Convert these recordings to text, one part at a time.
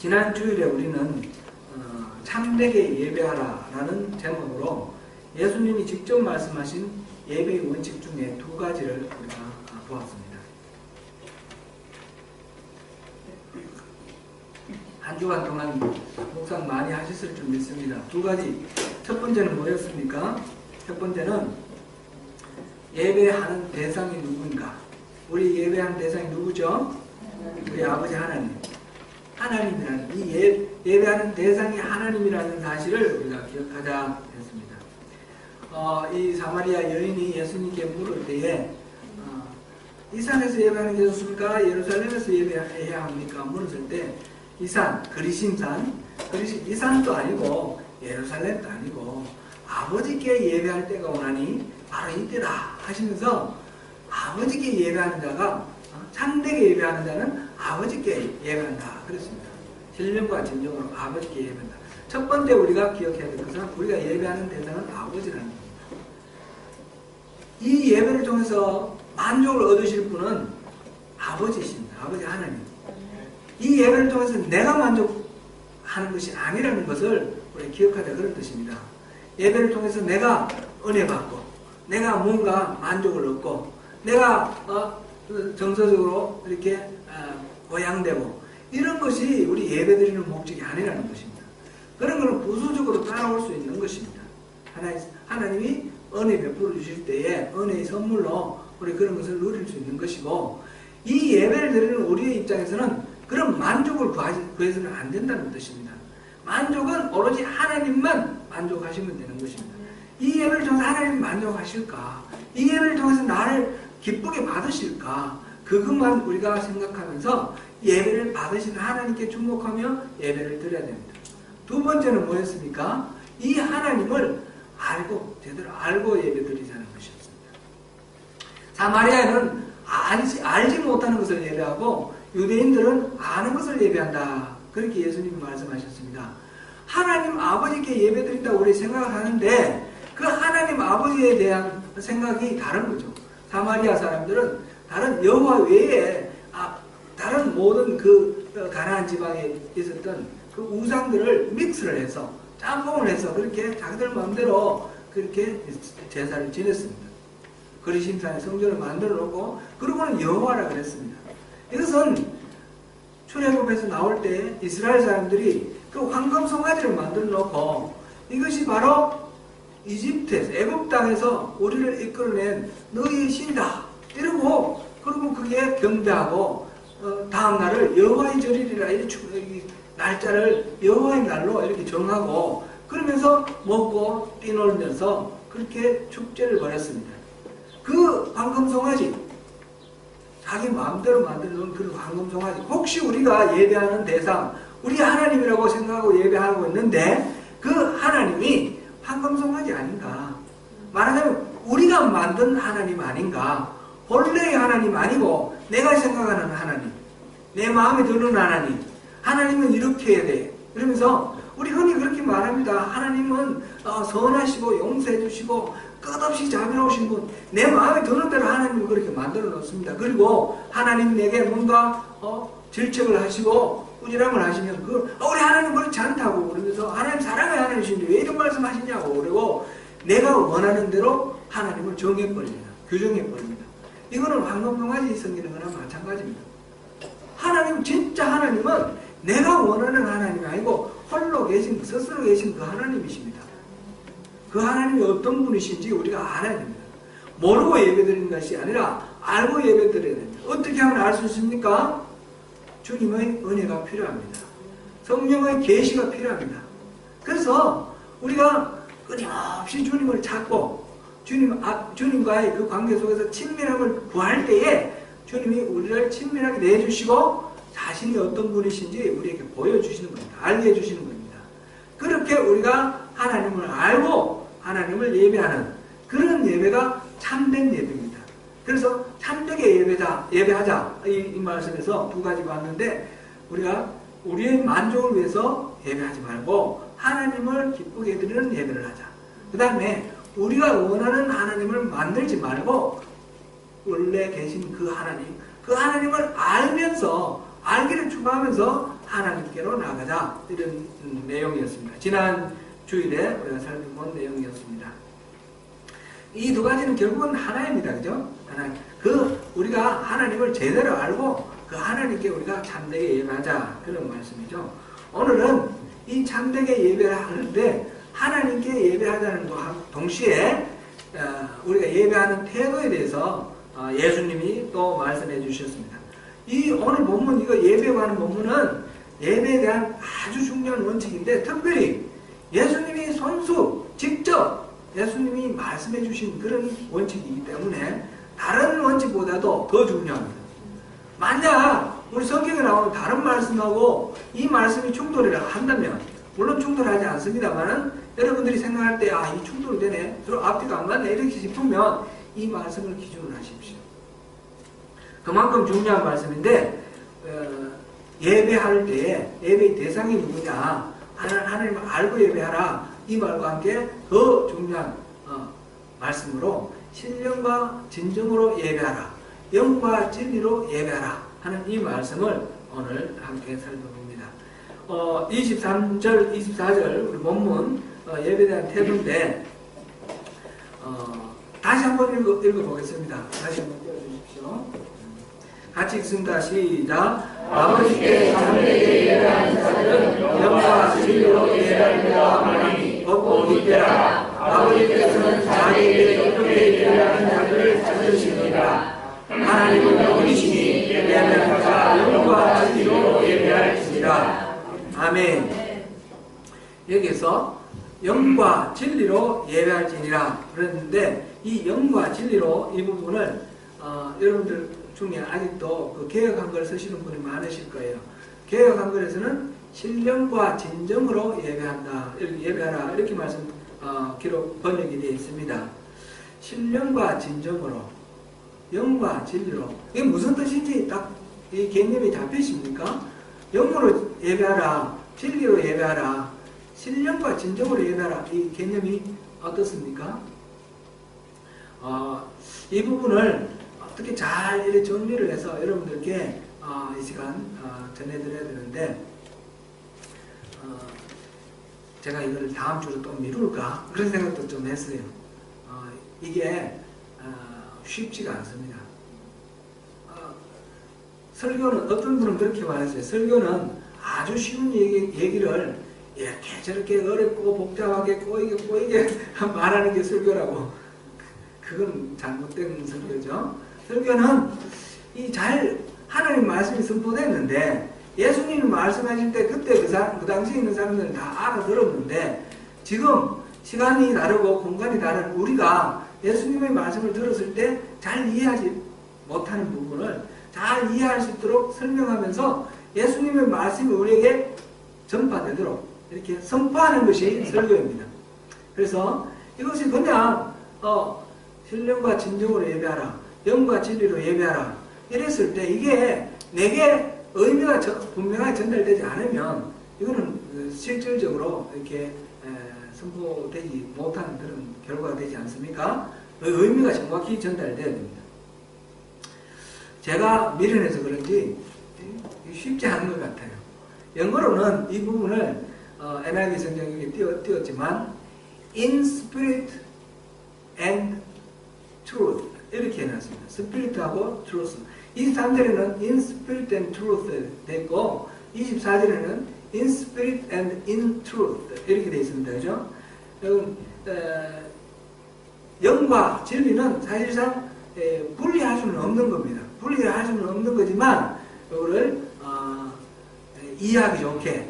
지난 주일에 우리는 참되게 예배하라라는 제목으로 예수님이 직접 말씀하신 예배의 원칙 중에 두 가지를 우리가 보았습니다. 한 주간 동안 묵상 많이 하셨을 줄 믿습니다. 두 가지. 첫 번째는 뭐였습니까? 첫 번째는 예배하는 대상이 누구인가? 우리 예배하는 대상이 누구죠? 우리 아버지 하나님. 하나님이라는, 이 예배하는 대상이 하나님이라는 사실을 우리가 기억하자 했습니다. 이 사마리아 여인이 예수님께 물을 때에 이 산에서 예배하는 게 좋습니까? 예루살렘에서 예배해야 합니까? 물었을 때 이 산, 그리심산, 이 산도 아니고 예루살렘도 아니고 아버지께 예배할 때가 오나니 바로 이때다 하시면서 아버지께 예배하는 자가 참되게 예배하는 자는 아버지께 예배한다 그랬습니다. 신령과 진정으로 아버지께 예배한다. 첫 번째 우리가 기억해야 될 것은 우리가 예배하는 대상은 아버지라는 겁니다. 이 예배를 통해서 만족을 얻으실 분은 아버지십니다. 아버지 하나님. 이 예배를 통해서 내가 만족하는 것이 아니라는 것을 우리 기억하자 그런 뜻입니다. 예배를 통해서 내가 은혜 받고 내가 뭔가 만족을 얻고 내가 정서적으로 이렇게 고양되고 이런 것이 우리 예배드리는 목적이 아니라는 것입니다. 그런 것은 부수적으로 따라올 수 있는 것입니다. 하나님이 은혜 베풀어 주실 때에 은혜의 선물로 우리 그런 것을 누릴 수 있는 것이고 이 예배를 드리는 우리의 입장에서는 그런 만족을 구해서는 안 된다는 뜻입니다. 만족은 오로지 하나님만 만족하시면 되는 것입니다. 이 예배를 통해서 하나님 만족하실까? 이 예배를 통해서 나를 기쁘게 받으실까? 그것만 우리가 생각하면서 예배를 받으시는 하나님께 주목하며 예배를 드려야 됩니다. 두 번째는 뭐였습니까? 이 하나님을 제대로 알고 예배 드리자는 것이었습니다. 사마리아는 알지 못하는 것을 예배하고 유대인들은 아는 것을 예배한다. 그렇게 예수님이 말씀하셨습니다. 하나님 아버지께 예배 드린다고 우리 생각을 하는데 그 하나님 아버지에 대한 생각이 다른 거죠. 사마리아 사람들은 다른 여호와 외에 다른 모든 그 가나안 지방에 있었던 그 우상들을 믹스를 해서 짬뽕을 해서 그렇게 자기들 마음대로 그렇게 제사를 지냈습니다. 그리심산에 성전을 만들어 놓고 그러고는 여호와라 그랬습니다. 이것은 출애굽에서 나올 때 이스라엘 사람들이 그 황금 송아지를 만들어 놓고 이것이 바로 이집트에서 애굽 땅에서 우리를 이끌어낸 너희의 신이다 이러고 그리고 그게 경배하고 다음 날을 여호와의 절이라 이렇게 날짜를 여호와의 날로 이렇게 정하고 그러면서 먹고 뛰놀면서 그렇게 축제를 벌였습니다. 그 황금 송아지 자기 마음대로 만들어놓은 그런 황금 송아지 혹시 우리가 예배하는 대상 우리 하나님이라고 생각하고 예배하고 있는데 그 하나님이 황금 송아지 아닌가? 말하자면 우리가 만든 하나님 아닌가? 본래의 하나님 아니고 내가 생각하는 하나님 내 마음에 드는 하나님은 이렇게 해야 돼. 그러면서 우리 흔히 그렇게 말합니다. 하나님은 선하시고 용서해 주시고 끝없이 자비로우신 분 내 마음에 드는 대로 하나님을 그렇게 만들어 놓습니다. 그리고 하나님 내게 뭔가 질책을 하시고 꾸지람을 하시면 우리 하나님 그렇지 않다고 그러면서 하나님 사랑의 하나님이신데 왜 이런 말씀 하시냐고 그러고 내가 원하는 대로 하나님을 정해버립니다. 규정해버립니다. 이거는 황금송아지 섬기는 거나 마찬가지입니다. 진짜 하나님은 내가 원하는 하나님이 아니고 홀로 계신 스스로 계신 그 하나님이십니다. 그 하나님이 어떤 분이신지 우리가 알아야 됩니다. 모르고 예배드리는 것이 아니라 알고 예배드려야 됩니다. 어떻게 하면 알 수 있습니까? 주님의 은혜가 필요합니다. 성령의 계시가 필요합니다. 그래서 우리가 끊임없이 주님을 찾고 주님과의 그 관계 속에서 친밀함을 구할 때에 주님이 우리를 친밀하게 내주시고 자신이 어떤 분이신지 우리에게 보여주시는 겁니다. 알게 해주시는 겁니다. 그렇게 우리가 하나님을 알고 하나님을 예배하는 그런 예배가 참된 예배입니다. 그래서 참되게 예배하자 이 말씀에서 두 가지 봤는데 우리가 우리의 만족을 위해서 예배하지 말고 하나님을 기쁘게 드리는 예배를 하자. 그 다음에 우리가 원하는 하나님을 만들지 말고 원래 계신 그 하나님을 알면서 알기를 추구하면서 하나님께로 나가자. 이런 내용이었습니다. 지난 주일에 우리가 살펴본 내용이었습니다. 이 두 가지는 결국은 하나입니다. 그죠? 하나. 우리가 하나님을 제대로 알고 그 하나님께 우리가 참되게 예배하자. 그런 말씀이죠. 오늘은 이 참되게 예배를 하는데 하나님께 예배하자는 동시에 우리가 예배하는 태도에 대해서 예수님이 또 말씀해 주셨습니다. 이 오늘 본문, 이거 예배에 관한 본문은 예배에 대한 아주 중요한 원칙인데 특별히 예수님이 손수 직접 예수님이 말씀해 주신 그런 원칙이기 때문에 다른 원칙보다도 더 중요합니다. 만약 우리 성경에 나오는 다른 말씀하고 이 말씀이 충돌을 한다면, 물론 충돌하지 않습니다만은 여러분들이 생각할 때 이 충돌이 되네, 서로 앞뒤가 안 맞네 이렇게 싶으면 이 말씀을 기준으로 하십시오. 그만큼 중요한 말씀인데 예배할 때에 예배의 대상이 누구냐, 하나님을 알고 예배하라, 이 말과 함께 더 중요한 말씀으로 신령과 진정으로 예배하라, 영과 진리로 예배하라 하는 이 말씀을 오늘 함께 살펴봅니다. 23절, 24절 우리 본문 예배에 대한 태도인데 다시 한번 읽어보겠습니다. 다시 한번 띄워주십시오. 같이 읽습니다. 시작. 아버지께 참되게 예배하는 자들은 영과 진리로 예배하리라 하나니 얻고 믿으라. 아버지께서는 자기에게 어떻게 예배하는 자들을 찾으시니라. 하나님은 영이시니 예배하는 자가 영과 진리로 예배할지니라. 아멘. 여기서 영과 진리로 예배할지니라 그랬는데, 이 영과 진리로 이 부분을 여러분들 중에 아직도 그 개혁한글 쓰시는 분이 많으실 거예요. 개혁한글에서는 신령과 진정으로 예배한다, 예배하라 이렇게 말씀 기록 번역이 되어 있습니다. 신령과 진정으로, 영과 진리로, 이게 무슨 뜻인지 딱 이 개념이 잡히십니까? 영으로 예배하라, 진리로 예배하라, 신령과 진정으로 예배하라, 이 개념이 어떻습니까? 이 부분을 어떻게 잘 이렇게 정리를 해서 여러분들께 이 시간 전해드려야 되는데, 제가 이걸 다음 주로 또 미룰까 그런 생각도 좀 했어요. 이게 쉽지가 않습니다. 설교는 어떤 분은 그렇게 말했어요. 설교는 아주 쉬운 얘기를 이렇게 저렇게 어렵고 복잡하게 꼬이게 말하는 게 설교라고. 그건 잘못된 설교죠. 설교는 하나님 말씀이 선포됐는데, 예수님이 말씀하실 때 그때 그 당시에 있는 사람들은 다 알아들었는데, 지금 시간이 다르고 공간이 다른 우리가 예수님의 말씀을 들었을 때 잘 이해하지 못하는 부분을 잘 이해할 수 있도록 설명하면서 예수님의 말씀이 우리에게 전파되도록 이렇게 선포하는 것이 설교입니다. 그래서 이것이 그냥 신령과 진정으로 예배하라, 영과 진리로 예배하라 이랬을 때 이게 내게 의미가 분명하게 전달되지 않으면 이거는 실질적으로 이렇게 선포되지 못하는 그런 결과가 되지 않습니까? 의미가 정확히 전달되어야 됩니다. 제가 미련해서 그런지 쉽지 않은 것 같아요. 영어로는 이 부분을 NIV 성경에 띄웠지만 in spirit and truth 이렇게 해놨습니다. spirit하고 truth. 23절에는 in spirit and truth 되어 있고 24절에는 in spirit and in truth 이렇게 되어 있습니다. 그죠? 영과 진리는 사실상 분리할 수는 없는 겁니다. 분리할 수는 없는 거지만 이거를 이해하기 좋게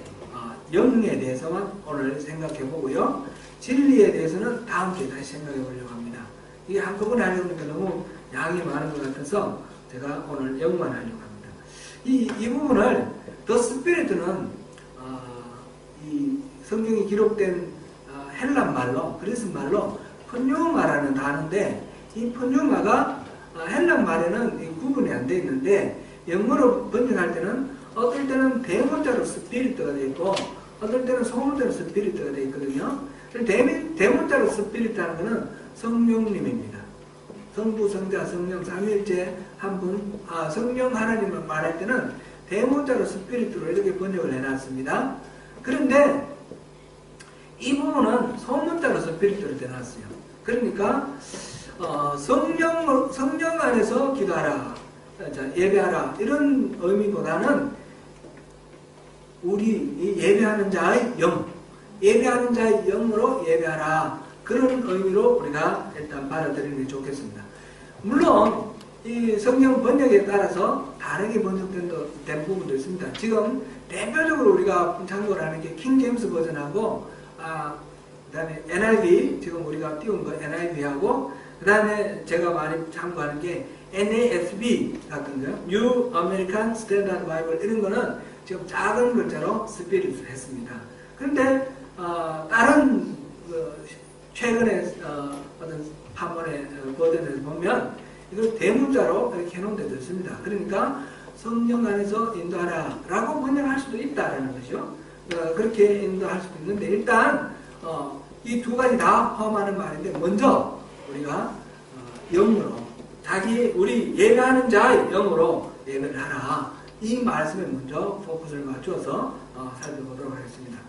영에 대해서만 오늘 생각해 보고요. 진리에 대해서는 다음 주에 다시 생각해 보려고 합니다. 이게 한꺼번에 하려고 하니까 너무 양이 많은 것 같아서 제가 오늘 영만 하려고 합니다. 이 부분을 The Spirit는 이 성경이 기록된 헬란 말로, 그리스 말로 펀유마라는 단어인데, 이 펀유마가 헬란 말에는 구분이 안 되어 있는데 영어로 번역할 때는 어떨 때는 대문자로 스피리트가 되어 있고 어떨 때는 소문자로 스피리트가 되어 있거든요. 대문자로 스피리트라는 것은 성령님입니다. 성부, 성자, 성령, 삼위일체 한 분, 성령 하나님을 말할 때는 대문자로 스피릿으로 이렇게 번역을 해놨습니다. 그런데 이 부분은 소문자로 스피릿으로 되어놨어요. 그러니까 성령 안에서 기도하라, 예배하라 이런 의미보다는 우리 예배하는 자의 영, 예배하는 자의 영으로 예배하라, 그런 의미로 우리가 일단 받아들이는 게 좋겠습니다. 물론 이 성경 번역에 따라서 다르게 번역된 부분도 있습니다. 지금 대표적으로 우리가 참고를 하는 게 킹제임스 버전하고 그 다음에 NIV, 지금 우리가 띄운 거 NIV하고, 그 다음에 제가 많이 참고하는 게 NASB 같은 거요. New American Standard Bible 이런 거는 지금 작은 글자로 스피릿을 했습니다. 그런데 다른 최근에 어떤 판본의 버전에서 보면 이걸 대문자로 이렇게 해놓은 데도 있습니다. 그러니까 성령 안에서 인도하라 라고 번역할 수도 있다라는 것이죠. 그렇게 인도할 수도 있는데, 일단 이 두 가지 다 포함하는 말인데, 먼저 우리가 영으로, 우리 예배하는 자의 영으로 예배를 하라, 이 말씀에 먼저 포커스를 맞춰서 살펴보도록 하겠습니다.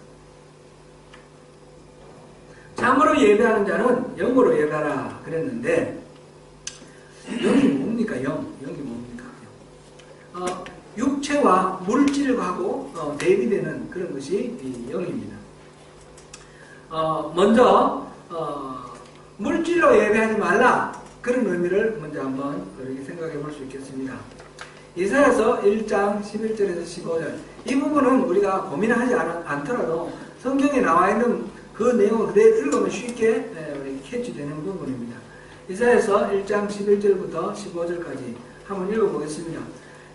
참으로 예배하는 자는 영으로 예배하라 그랬는데, 영이 뭡니까? 영이 뭡니까? 육체와 물질하고 대비되는 그런 것이 이 영입니다. 먼저 물질로 예배하지 말라, 그런 의미를 먼저 한번 이렇게 생각해 볼 수 있겠습니다. 이사야서 1장 11절에서 15절, 이 부분은 우리가 고민하지 않더라도 성경에 나와 있는 그 내용을 그대로 읽으면 쉽게 캐치되는 부분입니다. 이사야서 1장 11절부터 15절까지 한번 읽어보겠습니다.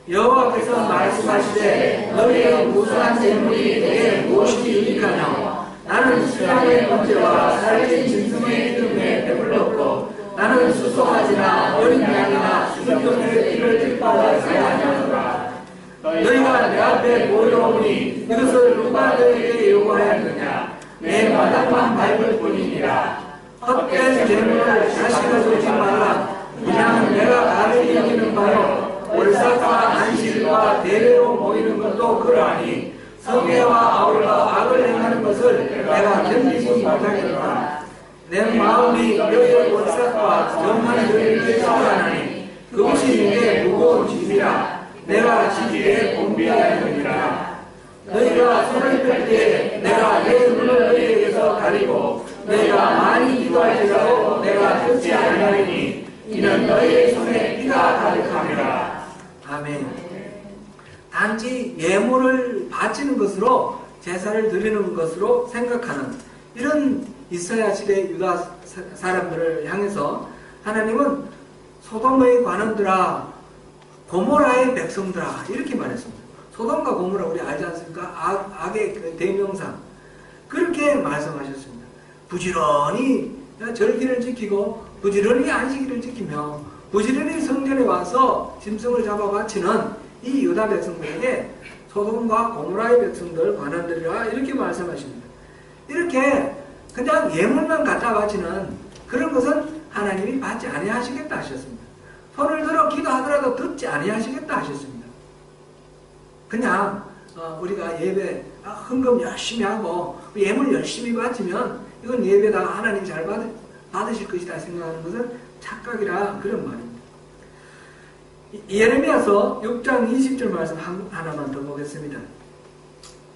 여호와께서 말씀하시되 너희의 무수한 재물이 내게 무엇이 유익하냐. 나는 신랑의 번제와 살찐 짐승의 기름에 배불렀고 나는 수송아지나 어린 양이나 수송종의 피를 뒷바라지 아니하노라. 너희가 내 앞에 모여오니 이것을 누가 너희에게 요구하였느냐. 내 마당만 밟을 뿐이니라. 헛된 재물을 자식을 주지 말라. 그냥 내가 다르게 여기는 바요 월삭과 안식일과 대례로 모이는 것도 그러하니 성회와 아울러 악을 행하는 것을 내가 견디지 못하겠다. 내 마음이 너희의 월삭과 정한 너희를 사랑하니 그것이 내게 무거운 짐이라. 내가 지기에 곤비하였느니라. 너희가 손을 펼 때 내가 내 눈을 너희에게서 가리고 너희가 많이 기도할지라도 내가 듣지 아니하리니 이는 너희의 손에 피가 가득함이라. 아멘. 단지 예물을 바치는 것으로, 제사를 드리는 것으로 생각하는 이런 이스라엘 시대 유다 사람들을 향해서 하나님은 소돔의 관원들아, 고모라의 백성들아, 이렇게 말했습니다. 소돔과 고모라 우리 알지 않습니까? 악의 대명사. 그렇게 말씀하셨습니다. 부지런히 절기를 지키고 부지런히 안식일을 지키며 부지런히 성전에 와서 짐승을 잡아 바치는 이 유다 백성들에게 소돔과 고모라의 백성들, 관원들이라 이렇게 말씀하십니다. 이렇게 그냥 예물만 갖다 바치는 그런 것은 하나님이 받지 아니하시겠다 하셨습니다. 손을 들어 기도하더라도 듣지 아니하시겠다 하셨습니다. 그냥 우리가 예배 헌금 열심히 하고 예물 열심히 바치면 이건 예배다, 하나님이 잘 받으실 것이다 생각하는 것은 착각이라, 그런 말입니다. 예레미야서 6장 20절 말씀 하나만 더 보겠습니다.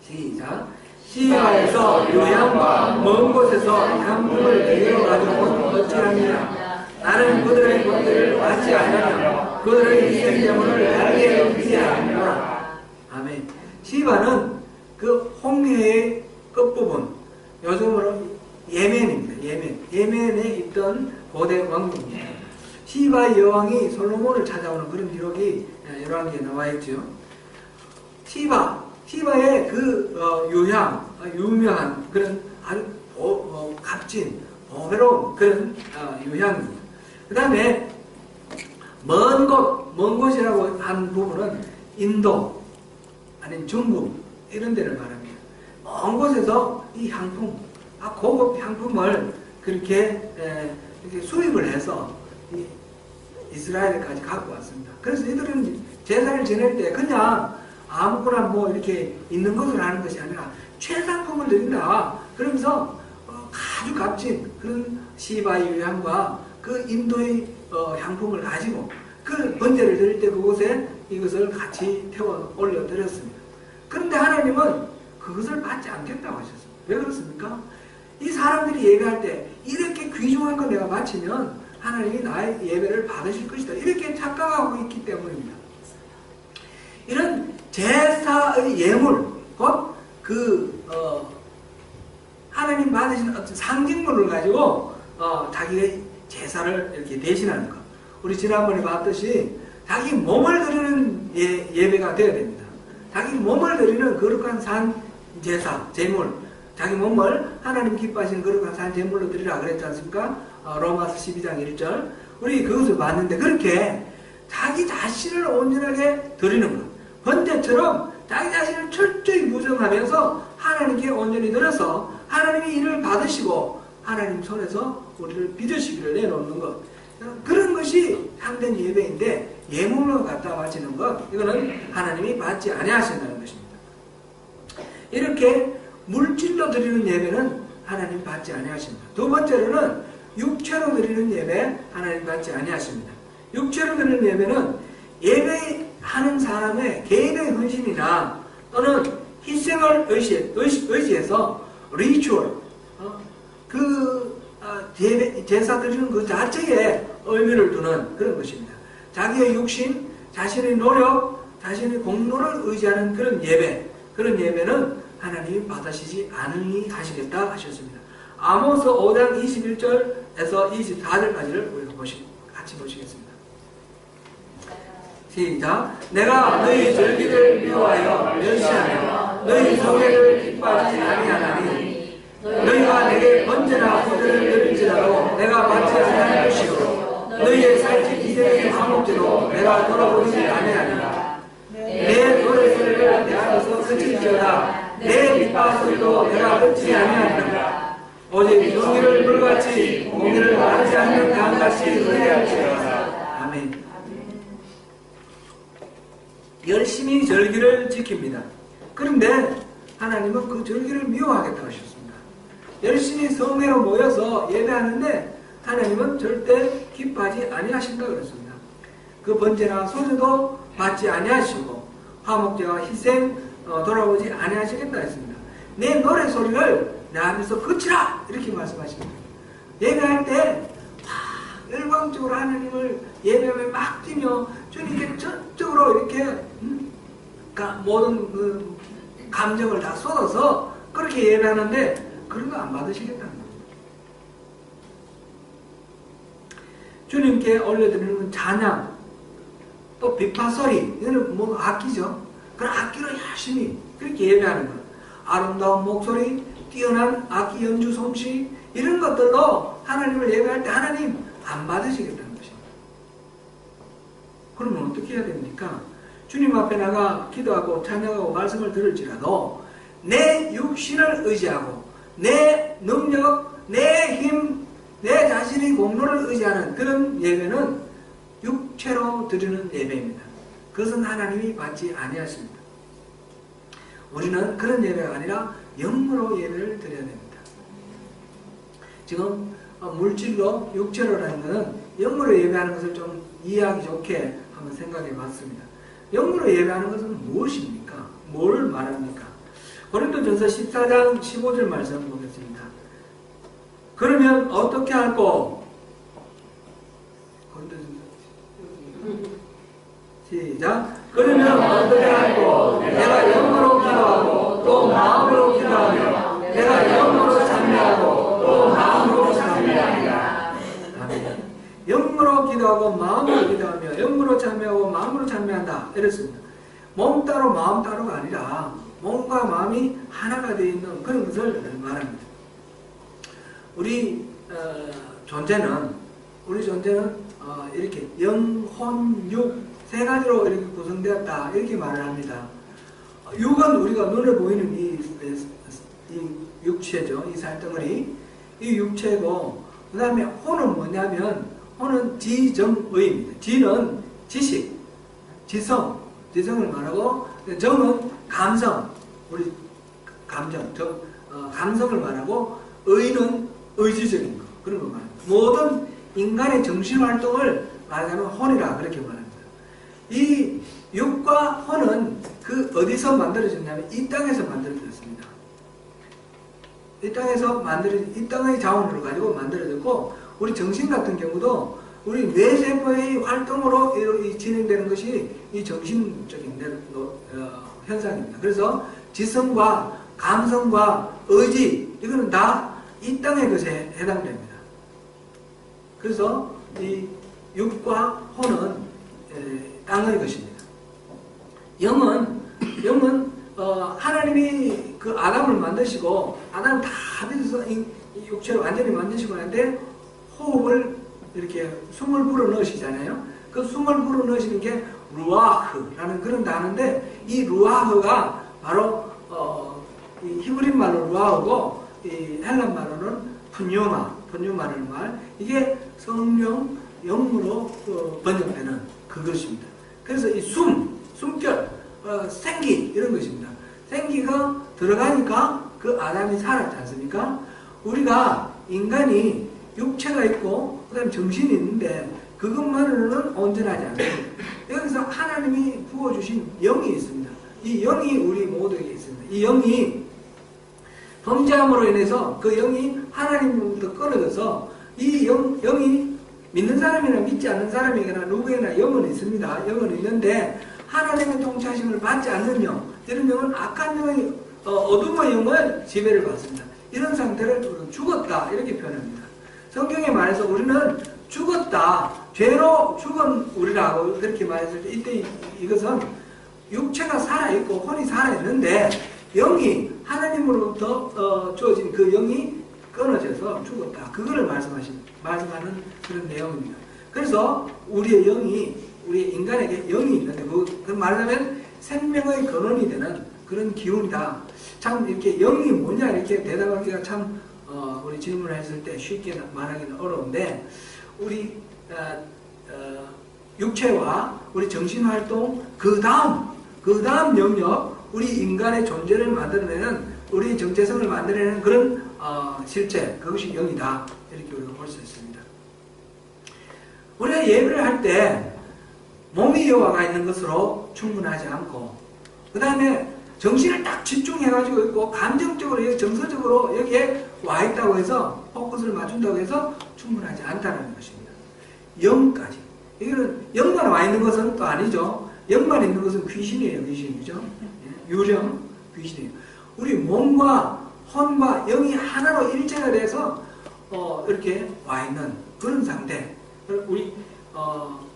시작. 시야에서 요양과 먼 곳에서 향품을 데려 가져온 어찌하느냐. 나는 그들의 것들을 받지 않으며 그들의 희생제물을 다르게 여기지 않노라. 아멘. 시바는 그 홍해의 끝부분, 요즘으로 예멘입니다. 예멘에 있던 고대 왕국입니다. 시바의 여왕이 솔로몬을 찾아오는 그런 기록이 열왕기에 나와 있죠. 시바의 그 유명한 그런 아주 값진 보배로운 그런 유향입니다. 그 다음에 먼 곳이라고 한 부분은 인도 아니면 중국 이런 데를 말합니다. 먼 곳에서 이 향품, 고급 향품을 그렇게 수입을 해서 이스라엘까지 갖고 왔습니다. 그래서 이들은 제사를 지낼 때 그냥 아무거나 뭐 이렇게 있는 것을 하는 것이 아니라 최상품을 드린다. 그러면서 아주 값진 그런 시바의 향과 그 인도의 향품을 가지고 그 번제를 드릴 때 그곳에 이것을 같이 태워 올려드렸습니다. 그런데 하나님은 그것을 받지 않겠다고 하셨습니다. 왜 그렇습니까? 이 사람들이 예배할 때 이렇게 귀중한 거 내가 바치면 하나님이 나의 예배를 받으실 것이다. 이렇게 착각하고 있기 때문입니다. 이런 제사의 예물, 곧 하나님 받으신 어떤 상징물을 가지고 자기의 제사를 이렇게 대신하는 것. 우리 지난번에 봤듯이 자기 몸을 드리는 예배가 되어야 됩니다. 자기 몸을 드리는 거룩한 산 제사, 제물, 자기 몸을 하나님 기뻐하시는 거룩한 산 제물로 드리라 그랬지 않습니까? 로마서 12장 1절. 우리 그것을 봤는데 그렇게 자기 자신을 온전하게 드리는 것. 번제처럼 자기 자신을 철저히 무정하면서 하나님께 온전히 드려서 하나님이 이를 받으시고 하나님 손에서 우리를 빚으시기를 내놓는 것. 그런 것이 참된 예배인데 예물로 갖다 바치는 것, 이거는 하나님이 받지 아니하신다는 것입니다. 이렇게 물질로 드리는 예배는 하나님 받지 아니하십니다. 두 번째로는 육체로 드리는 예배 하나님 받지 아니하십니다. 육체로 드리는 예배는 예배하는 사람의 개인의 헌신이나 또는 희생을 의지해서 리추얼, 제사 드리는 그 자체에 의미를 두는 그런 것입니다. 자기의 육신, 자신의 노력, 자신의 공로를 의지하는 그런 예배, 그런 예배는 하나님이 받으시지 않으니 하시겠다 하셨습니다. 아모스 5장 21절에서 24절까지를 우리가 같이 보시겠습니다. 시작. 내가 너희 절기를 미워하여 멸시하며 너희 성회를 기뻐하지 아니하나니 너희가 내게 번제나 후대를 드릴지라도 내가 받지 아니할 것이요 너희의 살찐 이전의 화목제도 내가 돌아보지 아니하리라. 내 노래소리를 내 안에서 그칠지어다 내 빗바소리도 내가 듣지 아니하리라. 오직 용기를 물같이 공기를 마르지 않는 강같이 흐리할지어다. 아멘. 열심히 절기를 지킵니다. 그런데 하나님은 그 절기를 미워하겠다고 하셨습니다. 열심히 성회로 모여서 예배하는데 하나님은 절대 기뻐하지 아니하신다 그랬습니다. 그 번제나 소제도 받지 아니하시고 화목제와 희생 돌아오지 아니하시겠다 했습니다. 내 노래소리를 내 앞에서 그치라 이렇게 말씀하십니다. 예배할 때 열광적으로 하나님을 예배하며 막 뛰며 주님께 전적으로 이렇게 모든 그 감정을 다 쏟아서 그렇게 예배하는데 그런 거 안 받으시겠다는 겁니다. 주님께 올려드리는 찬양, 또 비파소리, 이거는 뭐 악기죠. 그런 악기로 열심히 그렇게 예배하는 것. 아름다운 목소리, 뛰어난 악기 연주 솜씨, 이런 것들로 하나님을 예배할 때 하나님 안 받으시겠다는 것입니다. 그러면 어떻게 해야 됩니까? 주님 앞에 나가 기도하고 찬양하고 말씀을 들을지라도 내 육신을 의지하고 내 능력, 내 힘, 내 자신의 공로를 의지하는 그런 예배는 육체로 드리는 예배입니다. 그것은 하나님이 받지 아니하십니다. 우리는 그런 예배가 아니라 영으로 예배를 드려야 됩니다. 지금 물질로 육체로라는 것은 영으로 예배하는 것을 좀 이해하기 좋게 한번 생각해 봤습니다. 영으로 예배하는 것은 무엇입니까? 뭘 말합니까? 고린도전서 14장 15절 말씀 보겠습니다. 그러면 어떻게 할꼬? 시작. 그러면 어떻게 할꼬? 내가 영으로 기도하고 또 마음으로 기도하며 내가 영으로 참여하고 또 마음으로 참여하리라. 아멘. 영으로 기도하고 마음으로 기도하며 영으로 참여하고 마음으로 참여한다 이랬습니다. 몸 따로 마음 따로가 아니라 몸과 마음이 하나가 되어 있는 그런 것을 말합니다. 우리 존재는 이렇게 영, 혼, 육 세 가지로 이렇게 구성되었다 이렇게 말을 합니다. 육은 우리가 눈에 보이는 이 육체죠. 이 살덩어리, 이 육체고, 그 다음에 혼은 뭐냐면 혼은 지정의입니다. 지는 지식, 지성, 지성을 말하고, 정은 감성, 우리 감정, 감성을 말하고, 의는 의지적인 거, 그런 거 말합니다. 모든 인간의 정신활동을 말하자면 혼이라 그렇게 말합니다. 이 육과 혼은 그 어디서 만들어졌냐면 이 땅에서 만들어졌습니다. 이 땅의 자원을 가지고 만들어졌고, 우리 정신 같은 경우도 우리 뇌세포의 활동으로 진행되는 것이 이 정신적인 현상입니다. 그래서 지성과 감성과 의지, 이거는 다 이 땅의 것에 해당됩니다. 그래서 이 육과 혼은 땅의 것입니다. 영은 하나님이 그 아담을 만드시고, 아담을 다 빚어서 이 육체를 완전히 만드시고 하는데, 호흡을 이렇게 숨을 불어 넣으시잖아요. 그 숨을 불어 넣으시는 게 루아흐라는 그런 단어인데, 이 루아흐가 바로 이 히브리 말로 루아흐고, 이 헬란 말로는 푸뉴마라는 말, 이게 성령, 영으로 번역되는 그것입니다. 그래서 이 숨결, 생기, 이런 것입니다. 생기가 들어가니까 그 아담이 살았지 않습니까? 우리가, 인간이 육체가 있고, 그 다음에 정신이 있는데, 그것만으로는 온전하지 않습니다. 여기서 하나님이 부어주신 영이 있습니다. 이 영이 우리 모두에게 있습니다. 이 영이 범죄함으로 인해서 그 영이 하나님으로부터 끊어져서, 이 영이 믿는 사람이나 믿지 않는 사람에게나 누구에나 영은 있습니다. 영은 있는데, 하나님의 통치하심을 받지 않는 영, 이런 영은 악한 영이, 어둠의 영을 지배를 받습니다. 이런 상태를 우리는 죽었다, 이렇게 표현합니다. 성경에 말해서 우리는 죽었다, 죄로 죽은 우리라고 그렇게 말했을 때, 이때 이것은 육체가 살아있고 혼이 살아있는데, 영이 하나님으로부터 주어진 그 영이 끊어져서 죽었다. 그거를 말씀하는 그런 내용입니다. 그래서 우리의 영이, 우리 인간에게 영이 있는데, 그 말하자면 생명의 근원이 되는 그런 기운이다. 참 이렇게 영이 뭐냐 이렇게 대답하기가 참 우리 질문을 했을 때 쉽게 말하기는 어려운데, 우리 육체와 우리 정신활동 그 다음 영역, 우리 인간의 존재를 만들어내는, 우리 정체성을 만들어내는 그런 실체, 그것이 영이다, 이렇게 우리가 볼 수 있습니다. 우리가 예배를 할 때 몸이 여호와가 있는 것으로 충분하지 않고, 그 다음에 정신을 딱 집중해가지고 있고, 감정적으로, 정서적으로 여기에 와 있다고 해서, 포커스를 맞춘다고 해서 충분하지 않다는 것입니다. 영까지. 이거는 영만 와 있는 것은 또 아니죠. 영만 있는 것은 귀신이에요. 귀신이죠. 유령, 귀신이에요. 우리 몸과 혼과 영이 하나로 일체가 돼서 이렇게 와 있는 그런 상태. 우리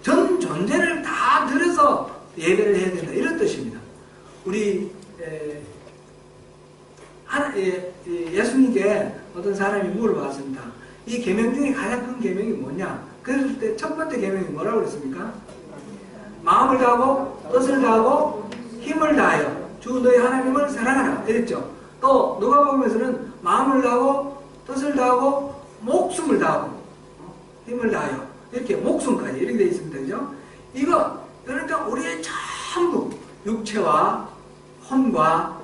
전 존재를 다 들여서 예배를 해야 된다, 이런 뜻입니다. 우리 예수님께 어떤 사람이 물어봤습니다. 이 계명 중에 가장 큰 계명이 뭐냐? 그랬을 때 첫 번째 계명이 뭐라고 그랬습니까? 마음을 다하고 뜻을 다하고 힘을 다하여 주 너희 하나님을 사랑하라, 이랬죠. 또 누가복음에서는 마음을 다하고 뜻을 다하고 목숨을 다하고 힘을 다하여, 이렇게 목숨까지 이렇게 되어 있습니다. 그죠? 이거 그러니까 우리의 전부 육체와 혼과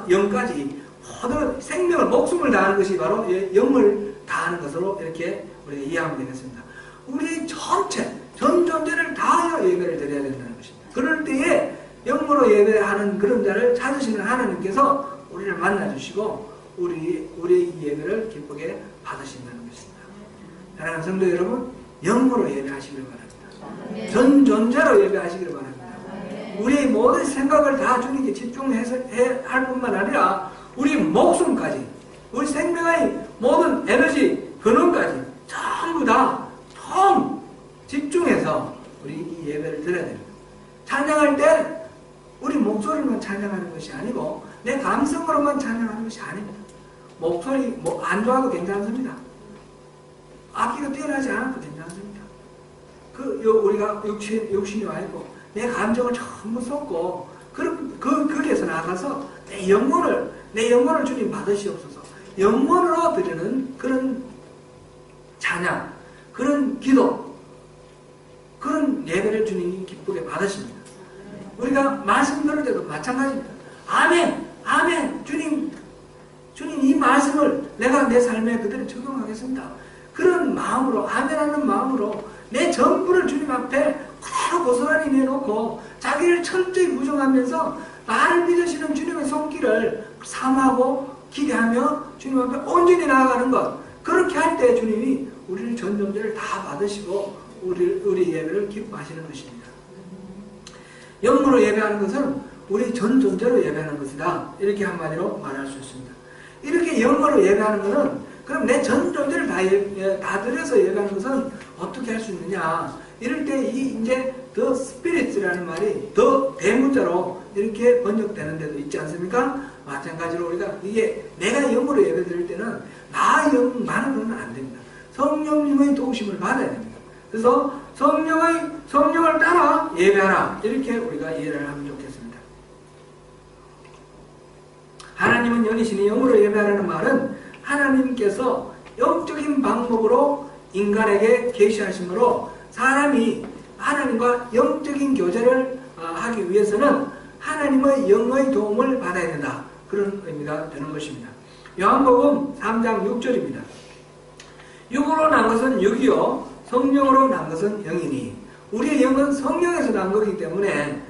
영까지 모든 생명을, 목숨을 다하는 것이 바로 영을 다하는 것으로 이렇게 우리가 이해하면 되겠습니다. 우리 전체, 전 존재를 다하여 예배를 드려야 된다는 것입니다. 그럴 때에 영으로 예배하는 그런 자를 찾으시는 하나님께서 우리를 만나주시고 우리의 예배를 기쁘게 받으신다는 것입니다. 사랑하는 성도 여러분, 영으로 예배하시길 바랍니다. 전 존재로 예배하시길 바랍니다. 우리의 모든 생각을 다 주님께 집중해서 할 뿐만 아니라 우리 목숨까지, 우리 생명의 모든 에너지, 근원까지 전부 다 집중해서 우리 이 예배를 드려야 됩니다. 찬양할 때 우리 목소리만 찬양하는 것이 아니고 내 감성으로만 찬양하는 것이 아닙니다. 목소리 안 좋아도 괜찮습니다. 악기가 뛰어나지 않아도 괜찮습니다. 우리가 육신이 와 있고 내 감정을 전부 쏟고 거기에서 나가서 내 영혼을 주님 받으시옵소서. 영혼으로 드리는 그런 찬양, 그런 기도, 그런 예배를 주님이 기쁘게 받으십니다. 우리가 말씀 들을 때도 마찬가지입니다. 아멘, 아멘, 주님 이 말씀을 내가 내 삶에 그대로 적용하겠습니다. 그런 마음으로, 아멘하는 마음으로 내 전부를 주님 앞에 그대로 고스란히 내놓고 자기를 철저히 부정하면서 나를 믿으시는 주님의 손길을 삼하고 기대하며 주님 앞에 온전히 나아가는 것. 그렇게 할 때 주님이 우리를 전 존재를 다 받으시고 우리 예배를 기뻐하시는 것입니다. 영으로 예배하는 것은 우리 전 존재로 예배하는 것이다. 이렇게 한마디로 말할 수 있습니다. 이렇게 영으로 예배하는 것은 그럼 내 전 존재를 다 들여서 예배하는 것은 어떻게 할 수 있느냐? 이럴 때 이제 the spirit라는 말이 더 대문자로 이렇게 번역되는 데도 있지 않습니까? 마찬가지로 우리가 이게 내가 영으로 예배 드릴 때는 나 영만으로는 안 됩니다. 성령님의 도우심을 받아야 됩니다. 그래서 성령을 따라 예배하라. 이렇게 우리가 이해를 하면 좋겠습니다. 하나님은 영이시니 영으로 예배하라는 말은 하나님께서 영적인 방법으로 인간에게 계시하심으로 사람이 하나님과 영적인 교제를 하기 위해서는 하나님의 영의 도움을 받아야 된다. 그런 의미가 되는 것입니다. 요한복음 3장 6절입니다. 육으로 난 것은 육이요 성령으로 난 것은 영이니 우리의 영은 성령에서 난 거기 때문에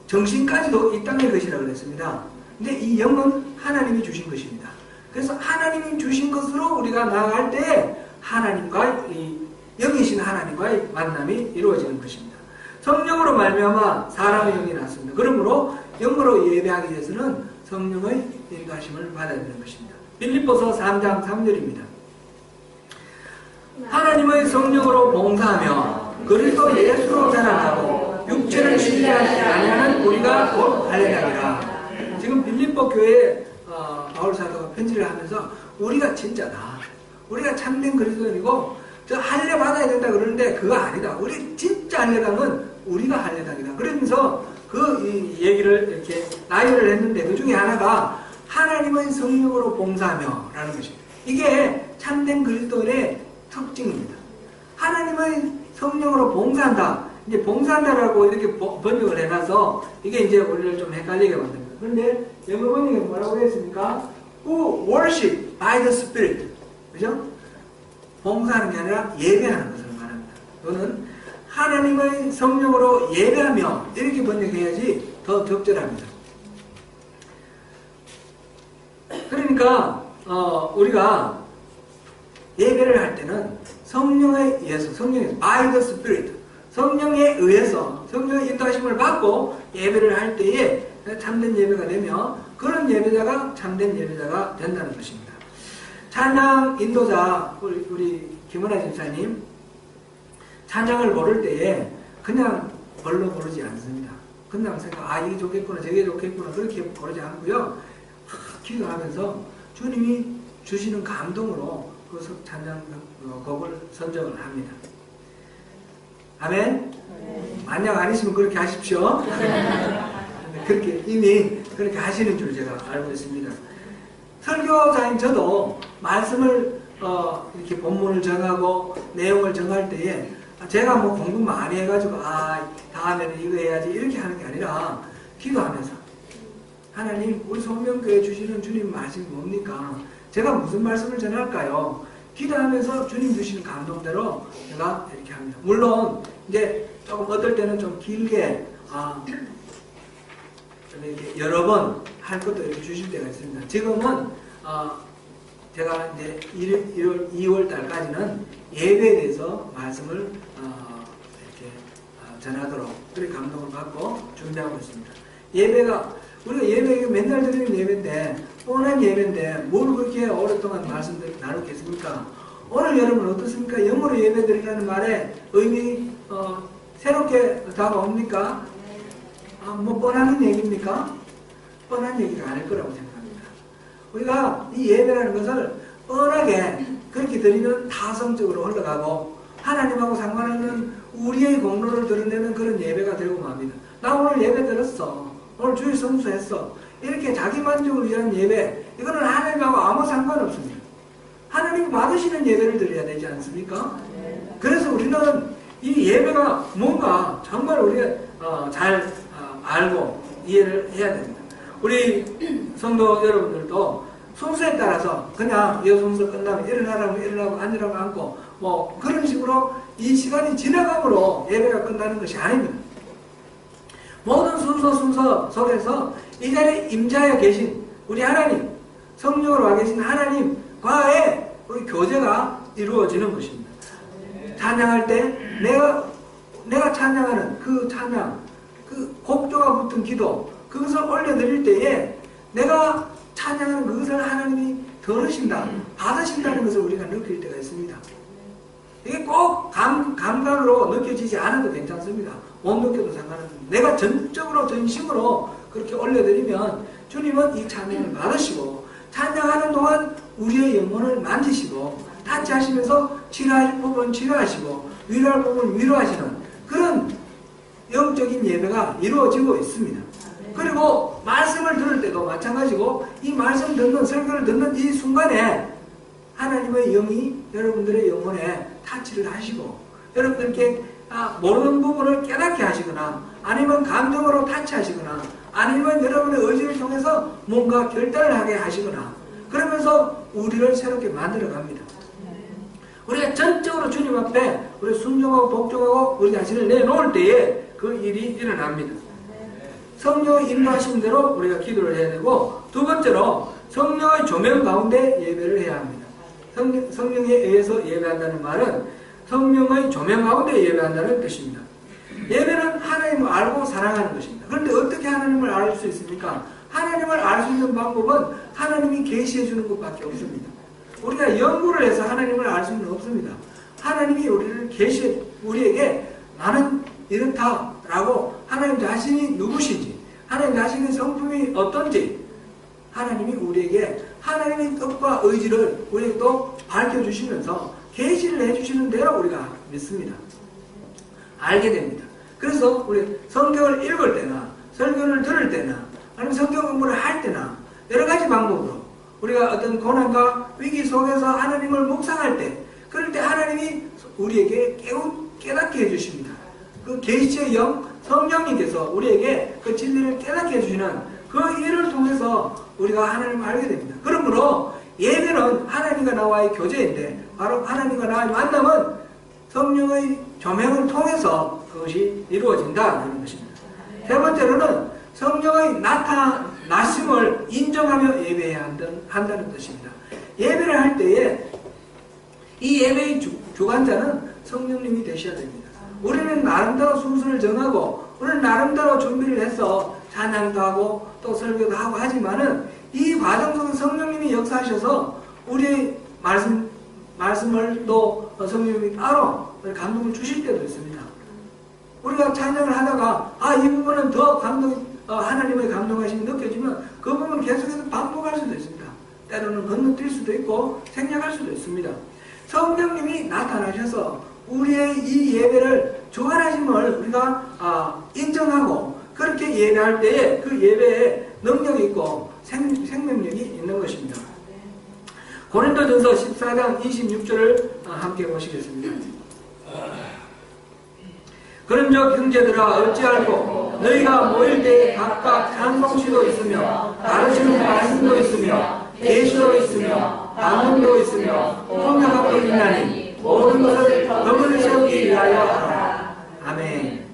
정신까지도 이 땅의 것이라고 그랬습니다. 근데 이 영은 하나님이 주신 것입니다. 그래서 하나님이 주신 것으로 우리가 나아갈 때 하나님과 영이신 하나님과의 만남이 이루어지는 것입니다. 성령으로 말미암아 사람의 영이 났습니다. 그러므로 영으로 예배하기 위해서는 성령의 인도하심을 받아야 되는 것입니다. 빌립보서 3장 3절입니다. 하나님의 성령으로 봉사하며 그리스도 예수로 자랑하고 육체를 신뢰하지 아니하는 우리가 곧 할례당이라. 지금 빌립보 교회에 바울 사도가 편지를 하면서 우리가 진짜다. 우리가 참된 그리스도인이고 저 할례 받아야 된다 그러는데 그거 아니다. 우리 진짜 할례당은 우리가 할례당이다. 그러면서 그 얘기를 이렇게 나열을 했는데 그 중에 하나가 하나님의 성령으로 봉사하며 라는 것입니다. 이게 참된 그리스도인의 특징입니다. 하나님의 성령으로 봉사한다. 이제 봉사한다라고 이렇게 번역을 해놔서 이게 이제 우리를 좀 헷갈리게 만듭니다. 그런데 영어 번역에 뭐라고 했습니까? Who worship by the Spirit. 그죠? 봉사하는 게 아니라 예배하는 것을 말합니다. 이거는 하나님의 성령으로 예배하며 이렇게 번역해야지 더 적절합니다. 그러니까 우리가 예배를 할 때는 성령에 의해서 by the Spirit 성령에 의해서 성령의 인도하심을 받고 예배를 할 때에 참된 예배가 되며 그런 예배자가 참된 예배자가 된다는 것입니다. 찬양 인도자 우리 김은하 집사님 찬양을 고를 때에 그냥 별로 고르지 않습니다. 그냥 생각 이게 좋겠구나 저게 좋겠구나 그렇게 고르지 않고요. 기도하면서 주님이 주시는 감동으로 그 찬양 곡을 선정을 합니다. 아멘? 만약 아니시면 그렇게 하십시오. 그렇게 이미 그렇게 하시는 줄 제가 알고 있습니다. 설교자인 저도 말씀을 이렇게 본문을 정하고 내용을 정할 때에 제가 뭐 공부 많이 해가지고 다음에는 이거 해야지 이렇게 하는 게 아니라 기도하면서 하나님 우리 성명교회 주시는 주님 말씀이 뭡니까? 제가 무슨 말씀을 전할까요? 기도하면서 주님 주시는 감동대로 제가 이렇게 합니다. 물론 이제 조금 어떨 때는 좀 길게 좀 이렇게 여러 번 할 것도 이렇게 주실 때가 있습니다. 지금은 제가 이제 2월 달까지는 예배에 대해서 말씀을 이렇게 전하도록 그렇게 감동을 받고 준비하고 있습니다. 우리가 예배 맨날 드리는 예배인데 뻔한 예배인데 뭘 그렇게 오랫동안 말씀을 나누겠습니까? 오늘 여러분 어떻습니까? 영어로 예배 드리라는 말에 의미 새롭게 다가옵니까? 뭐 뻔한 얘기입니까? 뻔한 얘기가 아닐 거라고 생각합니다. 우리가 이 예배라는 것을 뻔하게 그렇게 드리면 타성적으로 흘러가고 하나님하고 상관없는 우리의 공로를 드러내는 그런 예배가 되고 맙니다. 나 오늘 예배 들었어. 오늘 주일 성수했어. 이렇게 자기 만족을 위한 예배, 이거는 하나님하고 아무 상관없습니다. 하나님 받으시는 예배를 드려야 되지 않습니까? 그래서 우리는 이 예배가 뭔가 정말 우리가 잘 알고 이해를 해야 됩니다. 우리 성도 여러분들도 순서에 따라서 그냥 이 순서 끝나면 일어나라고 일어나고 앉으라고 앉고 뭐 그런 식으로 이 시간이 지나감으로 예배가 끝나는 것이 아닙니다. 모든 순서 속에서 이 자리에 임자하여 계신 우리 하나님, 성령으로 와 계신 하나님과의 우리 교제가 이루어지는 것입니다. 찬양할 때 내가 찬양하는 그 찬양, 그 곡조가 붙은 기도, 그것을 올려드릴 때에 내가 찬양하는 그것을 하나님이 들으신다, 받으신다는 것을 우리가 느낄 때가 있습니다. 이게 꼭 감각으로 느껴지지 않아도 괜찮습니다. 못 느껴도 상관없습니다. 내가 전적으로 전심으로 그렇게 올려드리면 주님은 이 찬양을 받으시고 찬양하는 동안 우리의 영혼을 만지시고 타치하시면서 치료할 부분 치료하시고 위로할 부분 위로하시는 그런 영적인 예배가 이루어지고 있습니다. 그리고 말씀을 들을 때도 마찬가지고 이 말씀 듣는 설교를 듣는 이 순간에 하나님의 영이 여러분들의 영혼에 타치를 하시고 여러분들께 모르는 부분을 깨닫게 하시거나 아니면 감정으로 타치하시거나 아니면 여러분의 의지를 통해서 뭔가 결단을 하게 하시거나 그러면서 우리를 새롭게 만들어 갑니다. 우리가 전적으로 주님 앞에 우리 순종하고 복종하고 우리 자신을 내놓을 때에 그 일이 일어납니다. 성령의 인도하신 대로 우리가 기도를 해야 되고 두 번째로 성령의 조명 가운데 예배를 해야 합니다. 성령에 의해서 예배한다는 말은 성령의 조명 가운데 예배한다는 뜻입니다. 예배는 하나님을 알고 사랑하는 것입니다. 그런데 어떻게 하나님을 알 수 있습니까? 하나님을 알 수 있는 방법은 하나님이 계시해 주는 것밖에 없습니다. 우리가 연구를 해서 하나님을 알 수는 없습니다. 하나님이 우리에게 나는 이렇다라고 하나님 자신이 누구신지 하나님 자신의 성품이 어떤지 하나님이 우리에게 하나님의 뜻과 의지를 우리에게 또 밝혀주시면서 계시를 해주시는 대로 우리가 믿습니다. 알게 됩니다. 그래서 우리 성경을 읽을 때나 설교를 들을 때나 아니면 성경 공부를 할 때나 여러 가지 방법으로 우리가 어떤 고난과 위기 속에서 하나님을 묵상할 때 그럴 때 하나님이 우리에게 깨닫게 해주십니다. 그 계시의 영 성령님께서 우리에게 그 진리를 깨닫게 해주시는 그 일을 통해서 우리가 하나님을 알게 됩니다. 그러므로 예배는 하나님과 나와의 교제인데 바로 하나님과 나와의 만남은 성령의 조명을 통해서 그것이 이루어진다는 것입니다. 세 번째로는 성령의 나타나심을 인정하며 예배해야 한다는 뜻입니다. 예배를 할 때에 이 예배의 주관자는 성령님이 되셔야 됩니다. 우리는 나름대로 순서를 정하고 우리는 나름대로 준비를 해서 찬양도 하고 또 설교도 하고 하지만은 이 과정 속에 성령님이 역사하셔서 우리의 말씀을 또 성령님이 따로 감동을 주실 때도 있습니다. 우리가 찬양을 하다가 이 부분은 더 하나님의 감동하심이 느껴지면 그 부분은 계속해서 반복할 수도 있습니다. 때로는 건너뛸 수도 있고 생략할 수도 있습니다. 성령님이 나타나셔서 우리의 이 예배를 주관하심을 우리가 인정하고 그렇게 예배할 때에 그 예배에 능력이 있고 생명력이 있는 것입니다. 고린도전서 14장 26절을 함께 보시겠습니다. 그런즉 형제들아 어찌할꼬 너희가 모일 때에 각각 찬송시도 있으며 가르치는 말씀도 있으며 계시도 있으며 방언도 있으며 통역도 있나니 모든 것을 덕을 세우기 위하여 하라. 아멘.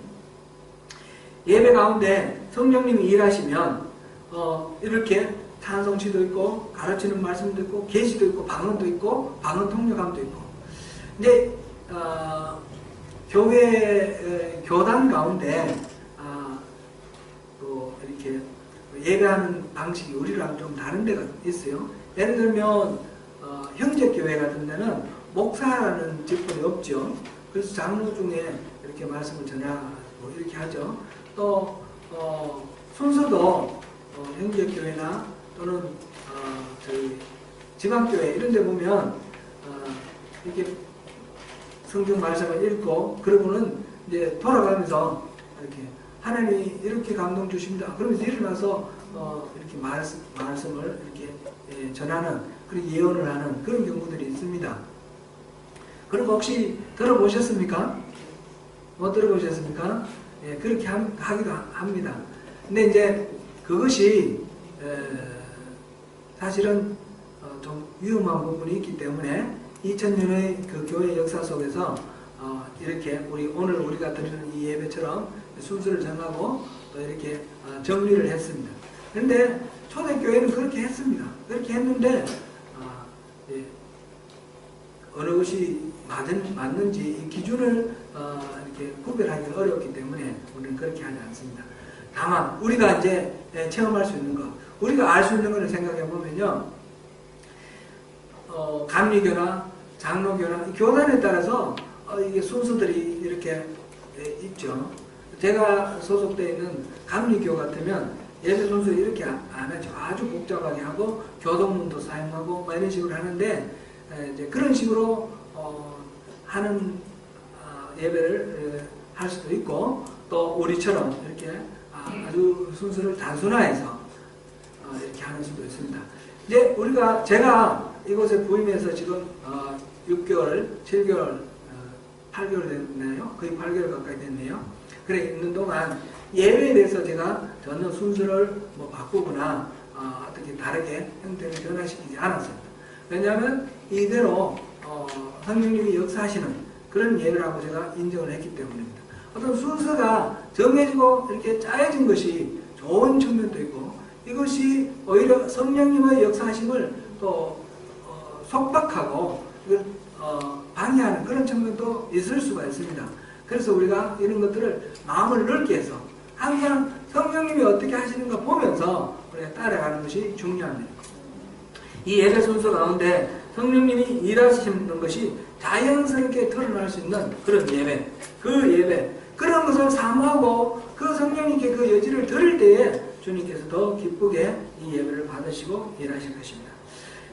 예배 가운데 성령님이 일하시면 이렇게 찬송시도 있고 가르치는 말씀도 있고 계시도 있고 방언도 있고 방언 통역함도 있고 근데 교회 교단 가운데 또 이렇게 예배하는 방식이 우리랑 좀 다른 데가 있어요. 예를 들면 형제교회 같은 데는 목사라는 직분이 없죠. 그래서 장로 중에 이렇게 말씀을 전하고 이렇게 하죠. 또 순서도 형제교회나 또는 저희 지방교회 이런 데 보면 이렇게 성경 말씀을 읽고 그러고는 이제 돌아가면서 이렇게 하나님이 이렇게 감동 주십니다. 그러면서 일어나서 이렇게 말씀을 이렇게 전하는 그리고 예언을 하는 그런 경우들이 있습니다. 그럼 혹시 들어보셨습니까? 못 들어보셨습니까? 예, 그렇게 하기도 합니다. 근데 이제 그것이 사실은 좀 위험한 부분이 있기 때문에 2000년의 그 교회 역사 속에서 이렇게 오늘 우리가 드리는 이 예배처럼 순서를 정하고 또 이렇게 정리를 했습니다. 그런데 초대교회는 그렇게 했습니다. 그렇게 했는데 예, 어느 것이 맞는지 이 기준을 이렇게 구별하기 어렵기 때문에 우리는 그렇게 하지 않습니다. 다만 우리가 이제 체험할 수 있는 것, 우리가 알 수 있는 것을 생각해 보면요, 감리교나 장로교나 교단에 따라서 이게 순서들이 이렇게 있죠. 제가 소속되어 있는 감리교 같으면 예배 순서 이렇게 안 하죠. 아주 복잡하게 하고 교동문도 사용하고 이런 식으로 하는데 이제 그런 식으로 하는 예배를 할 수도 있고, 또 우리처럼 이렇게 아주 순서를 단순화해서 이렇게 하는 수도 있습니다. 이제 제가 이곳에 부임해서 지금 6개월, 7개월, 8개월 됐나요? 거의 8개월 가까이 됐네요. 그래 있는 동안 예배에 대해서 제가 전혀 순서를 바꾸거나 어떻게 다르게 형태를 변화시키지 않았습니다. 왜냐하면 이대로 성령님이 역사하시는 그런 예배라고 제가 인정을 했기 때문입니다. 어떤 순서가 정해지고 이렇게 짜여진 것이 좋은 측면도 있고, 이것이 오히려 성령님의 역사하심을 또 속박하고 방해하는 그런 측면도 있을 수가 있습니다. 그래서 우리가 이런 것들을 마음을 넓게 해서 항상 성령님이 어떻게 하시는가 보면서 우리가 따라가는 것이 중요합니다. 이 예배 순서 가운데 성령님이 일하시는 것이 자연스럽게 드러날 수 있는 그런 예배, 그 예배, 그런 것을 사모하고 그 성령님께 그 여지를 드릴 때에 주님께서 더 기쁘게 이 예배를 받으시고 일하실 것입니다.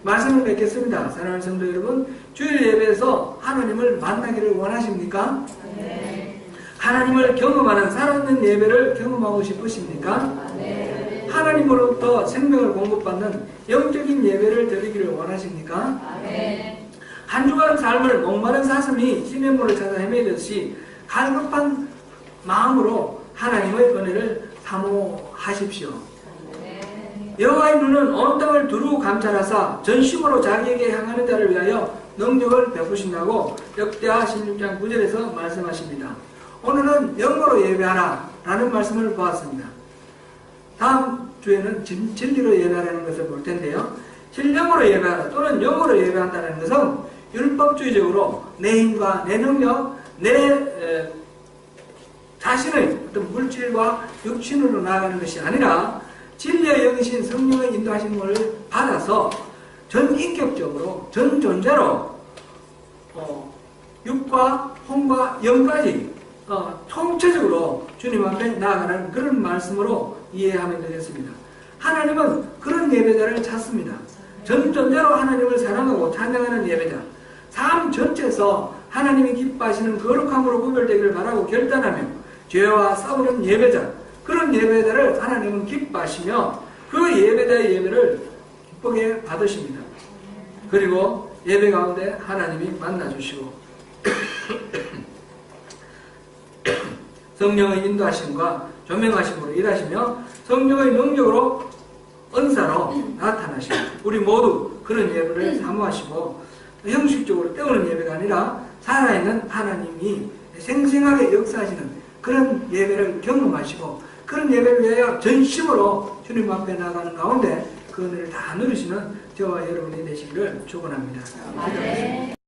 말씀을 뵙겠습니다. 사랑하는 성도 여러분, 주일 예배에서 하나님을 만나기를 원하십니까? 네. 하나님을 경험하는 살아있는 예배를 경험하고 싶으십니까? 네. 하나님으로부터 생명을 공급받는 영적인 예배를 드리기를 원하십니까? 네. 한 주간 삶을 목마른 사슴이 시냇물을 찾아 헤매듯이 갈급한 마음으로 하나님의 은혜를 사모하십시오. 여호와의 눈은 온 땅을 두루 감찰하사 전심으로 자기에게 향하는 자를 위하여 능력을 베푸신다고 역대하 16장 9절에서 말씀하십니다. 오늘은 영어로 예배하라 라는 말씀을 보았습니다. 다음 주에는 진리로 예배하라는 것을 볼 텐데요. 신령으로 예배하라 또는 영어로 예배한다는 것은 율법주의적으로 내 힘과 내 능력, 내 자신의 어떤 물질과 육신으로 나아가는 것이 아니라 진리의 영이신 성령의 인도하심을 받아서 전인격적으로 전존재로 육과 혼과 영까지 총체적으로 주님 앞에 나아가는 그런 말씀으로 이해하면 되겠습니다. 하나님은 그런 예배자를 찾습니다. 전존재로 하나님을 사랑하고 찬양하는 예배자, 삶 전체에서 하나님이 기뻐하시는 거룩함으로 구별되기를 바라고 결단하며 죄와 싸우는 예배자, 그런 예배자를 하나님은 기뻐하시며 그 예배자의 예배를 기쁘게 받으십니다. 그리고 예배 가운데 하나님이 만나주시고 성령의 인도하심과 조명하심으로 일하시며 성령의 능력으로 은사로 나타나시고 우리 모두 그런 예배를 사모하시고 형식적으로 때우는 예배가 아니라 살아있는 하나님이 생생하게 역사하시는 그런 예배를 경험하시고 그런 예배를 위하여 전심으로 주님 앞에 나가는 가운데 그 은혜를 다 누리시는 저와 여러분이 되시기를 축원합니다.